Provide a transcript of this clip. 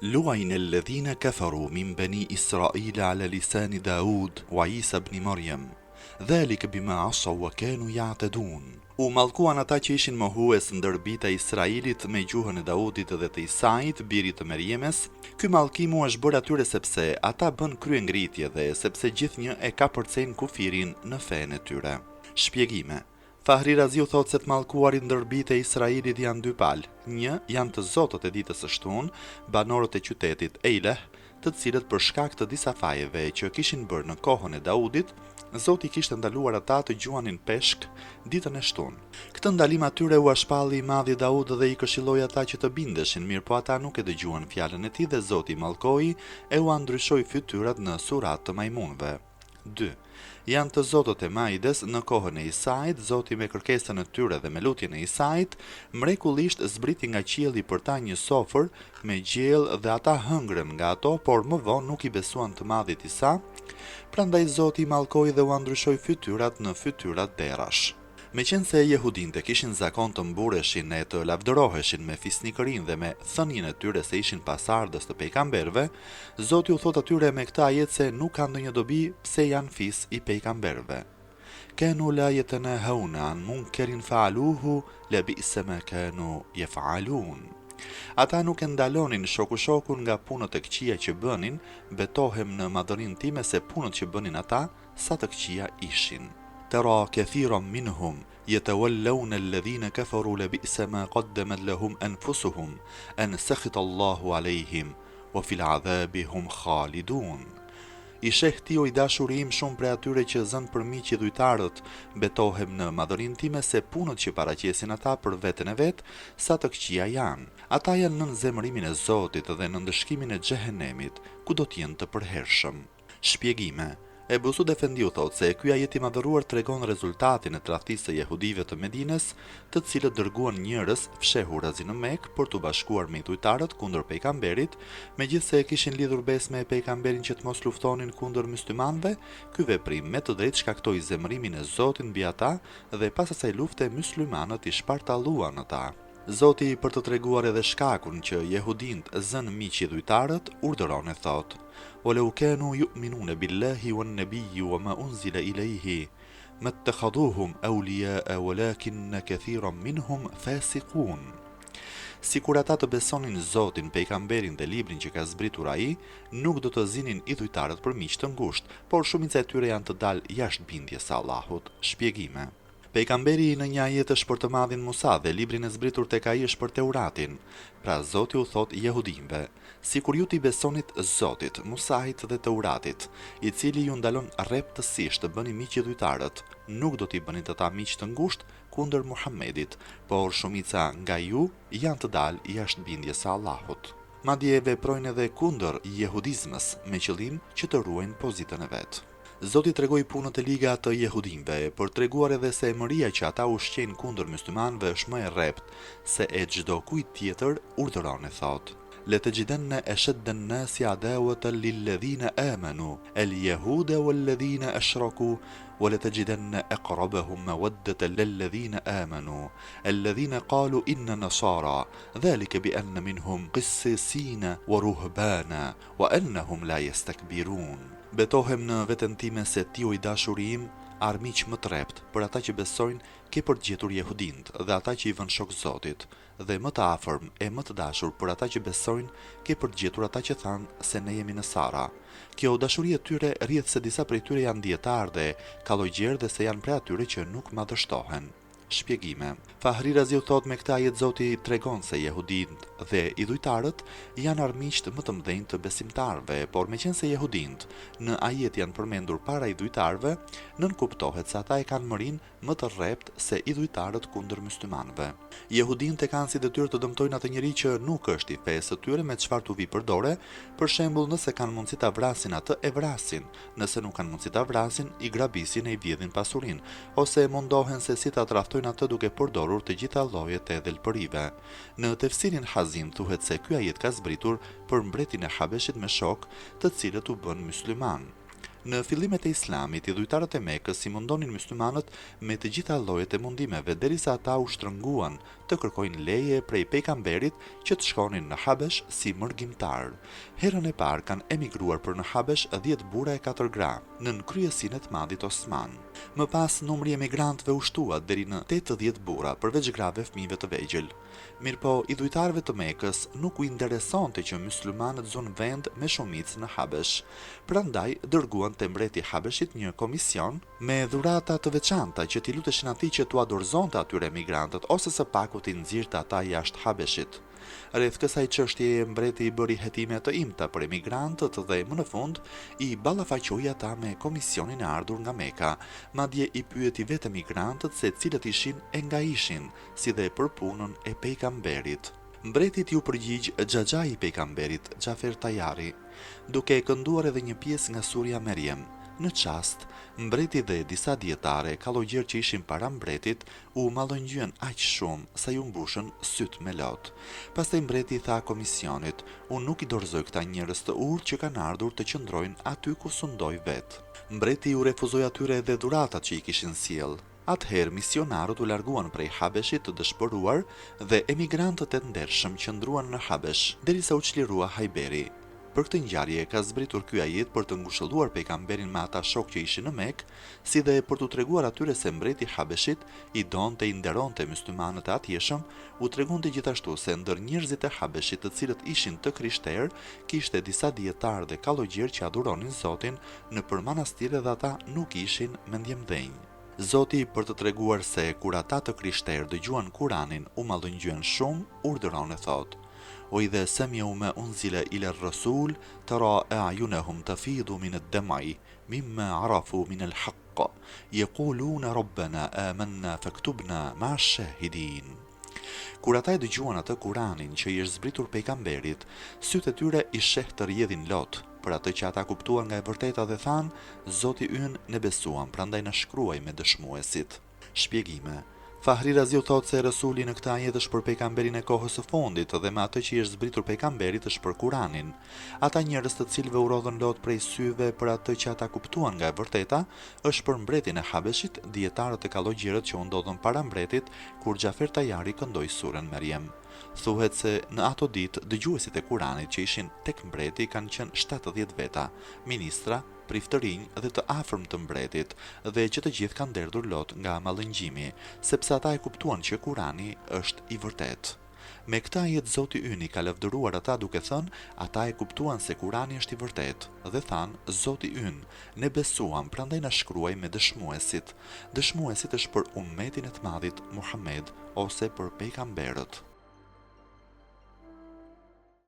لعن الذين كفروا من بني إسرائيل على لسان داود وعيسى بن مريم ذلك بما عصوا وكانوا يعتدون. U mallkuan ata që ishin mohues ndër bijtë e Israilit me gjuhën e Daudit dhe të Isait, birit të Merjemes. Ky mallkim u është bërë atyre sepse ata bën kryengritje dhe sepse gjithnjë e ka përcen kufirin në fenë e tyre. Shpjegime. Fahri Raziu thot se të mallkuarit ndër bijtë e Israilit janë dy palë. Një janë të zotët e ditës së shtunë, banorët e qytetit Eileh, të cilët për shkak të disa fajeve që kishin bërë në kohën e Daudit, Zoti kishte ndaluar ata të gjuanin peshk ditën e shtunë. Këtë ndalim atyre u shpalli i madhi Daud dhe i këshilloi ata që të bindeshin, mirë po ata nuk e dëgjuan fjalën e tij dhe Zoti mallkoi e u ndryshoi fytyrat në surat të majmunëve. 2. Janë të zotët e Maides në kohën e Isait, Zoti me kërkesën e tyre dhe me lutjen e Isait, mrekullisht zbriti nga qielli për ta një sofër me gjellë dhe ata hëngrën nga ato, por më vonë nuk i besuan të madhit Isa. Prandaj Zoti i mallkoi dhe u ndryshoi fytyrat në fytyrat derash. Meqense jehudinte kishin zakon të mbureshin e të lavdëroheshin me fisnikërinë dhe me thënien e tyre se ishin pasardhës të pejgamberëve, Zoti u thot atyre me këtë ajet se nuk ka ndonjë dobi pse janë fis i pejgamberëve. Kanu la yatanahawna an munkarin fa'aluhu labi'sa ma kanu yaf'alun. Ata nuk e ndalonin shoku-shokun nga punët e këqija që bënin, betohem në madhërinë time se punët që bënin ata sa të këqija ishin. ترى كثيرا منهم يتولون الذين كفروا لبئس ما قدمت لهم أنفسهم أن سخط الله عليهم وفي العذاب هم خالدون. I sheh ti o i dashurim shumë prej atyre që zënë për miq dhujtarët, betohem në madhërinë time se punët që paraqesin ata për veten e vet, sa të këqija janë. Ata janë nën zemërimin e Zotit dhe në ndëshkimin e xhehenemit, ku do të jenë të përhershëm. Shpjegime. Ebu Sud Efendiu thot se ky ajet i madhëruar tregon rezultatin e tradhtisë së jehudijve të Medines, të cilët dërguan njerëz fshehurazi në Mekë për t'u bashkuar me dhujtarët kundër pejgamberit, megjithse kishin lidhur besme e pejgamberin që të mos luftonin kundër myslimanëve. Ky veprim me të drejtë shkaktoi zemërimin e Zotit mbi ata dhe pas asaj lufte myslimanët i shpartalluan ata. Zoti për të treguar edhe shkakun që jehudint zënë miq i dhujtarët, urdhëron e thot: ولو كانوا يؤمنون بالله والنبي وما أنزل إليه ما اتخذوهم أولياء ولكن كثيرا منهم فاسقون. Sikur ata të besonin Zotin, pejgamberin dhe librin që ka zbritur ai, nuk do të zinin i dhujtarët për miq të ngushtë, por shumica e tyre janë të dalë jashtë bindjes së Allahut. Shpjegime. Pejgamberi në një ajet është për të madhin Musa dhe librin e zbritur tek ai është për Teuratin. Pra Zoti u thot jehudinjve: sikur ju t'i besonit Zotit, Musait dhe Teuratit, i cili ju ndalon rreptësisht të bëni miq i dhujtarët, nuk do t'i bënit ata miq të ngushtë kundër Muhammedit, por shumica nga ju janë të dalë jashtë bindjes së Allahut. Madje veprojnë edhe kundër jehudizmës me qëllim që të ruajnë pozitën e vet. Zoti tregoi punët e liga të jehudinjve për treguar edhe se emëria që ata ushqejnë kundër myslimanëve është më e rrept se e çdo kujt tjetër, urdhëron e thot: لتجدن أشد الناس عداوة للذين آمنوا اليهود والذين أشركوا ولتجدن أقربهم مودة للذين آمنوا الذين قالوا إن نصارى ذلك بأن منهم قسيسين ورهبانا وأنهم لا يستكبرون. Betohem në veten time se ti o i dashurim, armiq më të rrept për ata që besojnë ke përgjetur jehudint dhe ata që i vënë shok Zotit, dhe më të afërm e më të dashur për ata që besojnë ke përgjetur ata që thanë se ne jemi Nasara. Kjo dashuri e tyre rrjedh se disa prej tyre janë dietar dhe kallojgjer dhe se janë prej atyre që nuk madhështohen. Shpjegime. Fahri Raziu thot me këtë ajet Zoti tregon se jehudint dhe i dhujtarët janë armiqt më të mëdhenj të besimtarëve, por meqense jehudint në ajet janë përmendur para i dhujtarëve, nënkuptohet se ata e kanë mërinë më të rrept se i dhujtarët kundër myslimanëve. Jehudint e kanë si detyrë të dëmtojnë atë njerëz që nuk është i fesë së tyre me çfarë tu vi përdore, për shembull nëse kanë mundësi ta vrasin atë e vrasin, nëse nuk kanë mundësi ta vrasin i grabisin e i vjedhin pasurinë, ose mundohen se si ta traftojnë atë duke përdorur të gjitha llojet e dhelpërive. Në tefsirin Hazim thuhet se ky ajet ka zbritur për mbretin e Habeshit me shok, të cilët u bën mysliman. Në fillimet e Islamit, idhujtarët e Mekës si mundonin myslimanët me të gjitha llojet e mundimeve derisa ata u shtrënguan të kërkojnë leje prej pejgamberit që të shkonin në Habesh si mërgjimtar. Herën e parë kanë emigruar për në Habesh 10 burra e 4 gra, nën kryesinë e të Madhit Osman. Më pas numri i emigrantëve u shtua deri në 80 burra, përveç grave fëmijëve të vegjël. Mirpo idhujtarëve të Mekës nuk u interesonte që myslimanët zonë vend me shumicë në Habesh. Prandaj dërguan te mbreti i Habeshit një komision me dhurata të veçanta që t'i luteshin atij që t'u dorëzonte atyre emigrantët ose së paku t'i nxirrte ata jashtë Habeshit. Rreth kësaj çështjeje mbreti i bëri hetime të imta për emigrantët dhe më në fund i ballafaqoi ata me komisionin e ardhur nga Meka, madje i pyeti vetë emigrantët se cilët ishin e nga ishin, si dhe për punën e pejgamberit. Mbretit ju përgjigj xhaxhai i pejgamberit, Xhafer Tajari, duke kënduar edhe një pjesë nga surja Merjem. Në çast, mbreti dhe disa dietare kallogjerë që ishin para mbretit u mallongjyen aq shumë sa ju mbushën syt me lot. Pastaj mbreti tha komisionit: "Unë nuk i dorëzoj këta njerëz të urtë që kanë ardhur të qëndrojnë aty ku sundoj vet." Mbreti u refuzoi atyre edhe dhuratat që i kishin sjell. Atëherë misionarët u larguan prej Habeshit të dëshpëruar dhe emigrantët e ndershëm qëndruan në Habesh derisa u çlirua Hajberi. Për këtë ngjarje ka zbritur ky ajet për të ngushëlluar pejgamberin me ata shok që ishin në Mekë, si dhe për t'u treguar atyre se mbreti i Habeshit i donte i nderonte myslimanët e atjeshëm, u tregonte gjithashtu se ndër njerëzit e Habeshit të cilët ishin të krishterë, kishte disa dietarë dhe kallogjerë që adhuronin Zotin nëpër manastire dhe ata nuk ishin mendjemdhenj. Zoti, për të treguar se kur ata të krishterë dëgjuan Kur'anin u mallëngjyen shumë, urdhëron e thotë: وإذا سمعوا ما أنزل إلى الرسول ترى أعينهم تفيض من الدمع مما عرفوا من الحق يقولون ربنا آمنا فاكتبنا مع الشاهدين. Kur ata e dëgjuan atë Kur'anin që i është zbritur pejgamberit, sytë e tyre i sheh të rjedhin lot, për atë që ata kuptuan nga e vërteta dhe thanë: Zoti ynë ne besuam, prandaj na shkruaj me dëshmuesit. Shpjegime. Fahri Razi u thotë se Resuli në këtë ajet është për pejgamberin e kohës së fundit dhe me atë që i është zbritur pejgamberit është për Kur'anin. Ata njerëz të cilëve u rodhën lot prej syve për atë që ata kuptuan nga e vërteta është për mbretin e Habeshit, dietarët e kallogjerët që u ndodhën para mbretit kur Xhafer Tajari këndoi surën Merjem. Thuhet se në ato ditë dëgjuesit e Kuranit që ishin tek mbreti kanë qenë 70 veta, ministra, priftërinj dhe të afërm të mbretit, dhe që të gjithë kanë derdhur lot nga mallëngjimi, sepse ata e kuptuan që Kurani është i vërtet. Me këta ajet Zoti ynë ka lavdëruar ata duke thënë, ata e kuptuan se Kurani është i vërtet, dhe thanë, Zoti ynë, ne besuam, prandaj na shkruaj me dëshmuesit. Dëshmuesit është për ummetin e të madhit Muhammed ose për pejgamberët.